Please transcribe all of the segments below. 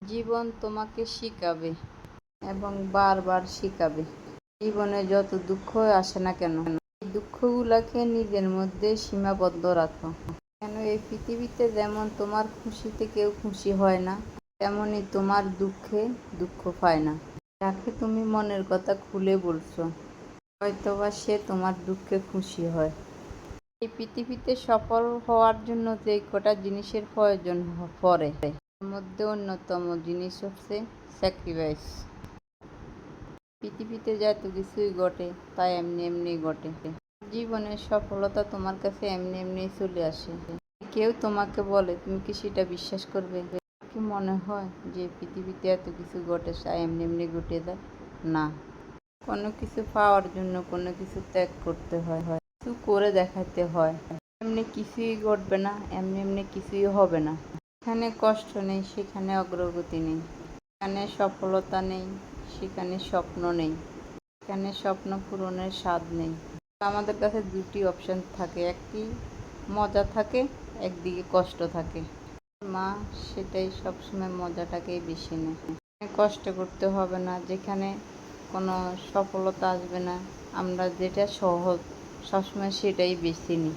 জীবন তোমাকে শিখাবে এবং বারবার শিখাবে। জীবনে যত দুঃখ আসে না কেন, এই দুঃখগুলোকে নিজের মধ্যে সীমাবদ্ধ রাখো। কেন এই পৃথিবীতে যেমন তোমার খুশিতে কেউ খুশি হয় না, তেমনই তোমার দুঃখে দুঃখ পায় না। যাকে তুমি মনের কথা খুলে বলছো, হয়তোবা সে তোমার দুঃখে খুশি হয়। এই পৃথিবীতে সফল হওয়ার জন্য যে কটা জিনিসের প্রয়োজন পড়ে, তার মধ্যে অন্যতম জিনিস হচ্ছে স্যাক্রিফাইস। পৃথিবীতে যত কিছুই ঘটে তা এমনি এমনি ঘটে। জীবনের সফলতা তোমার কাছে এমনি এমনি চলে আসে। কেউ তোমাকে বলে, তুমি কি সেটা বিশ্বাস করবে? কি মনে হয় যে পৃথিবীতে এত কিছু ঘটে তা এমনি এমনি ঘটে যায়? না, কোনো কিছু পাওয়ার জন্য কোনো কিছু ত্যাগ করতে হয়, কিছু করে দেখাতে হয়। এমনি কিছুই ঘটবে না, এমনি এমনি কিছুই হবে না। এখানে কষ্ট নেই, সেখানে অগ্রগতি নেই। এখানে সফলতা নেই, সেখানে স্বপ্ন নেই। এখানে স্বপ্ন পূরণের স্বাদ নেই। আমাদের কাছে দুটি অপশন থাকে, একটি মজা থাকে, একদিকে কষ্ট থাকে। মা সেটাই সবসময় মজাটাকেই বেশি নেয়। কষ্ট করতে হবে না, যেখানে কোনো সফলতা আসবে না, আমরা যেটা সহজ সবসময় সেটাই বেছে নিই।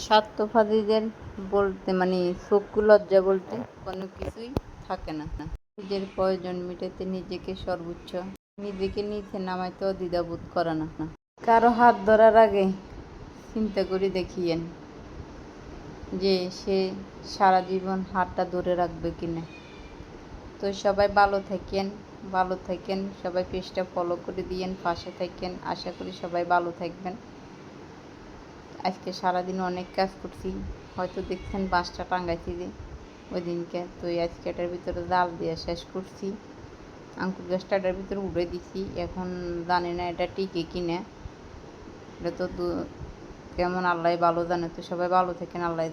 স্বার্থবাদীদের বলতে চক্ষু লজ্জা বলতে কোনো কিছুই থাকে না। নিজের প্রয়োজন মেটাতে নিজেকে সর্বোচ্চ, নিজেকে নিচে নামাইতেও দ্বিধাবোধ করে না। কারো হাত ধরার আগে চিন্তা করে দেখিয়েন যে সে সারা জীবন হাতটা ধরে রাখবে কিনা। তো সবাই ভালো থাকেন, সবাই পেজটা ফলো করে দিয়েন, পাশে থাকেন। আশা করি সবাই ভালো থাকবেন। আজকে সারাদিন অনেক কাজ করছি, হয়তো দেখছেন বাঁশটা টাঙ্গাইছি যে ওই দিনকে, তো আজকে এটার ভিতরে জাল দিয়ে শেষ করছি। আঙ্কুর গাছটা এটার ভিতরে উড়ে দিছি, এখন জানি না এটা টিকে কিনা। এটা তো কেমন আল্লাহ ভালো জানে। তো সবাই ভালো থাকেন, আল্লাহ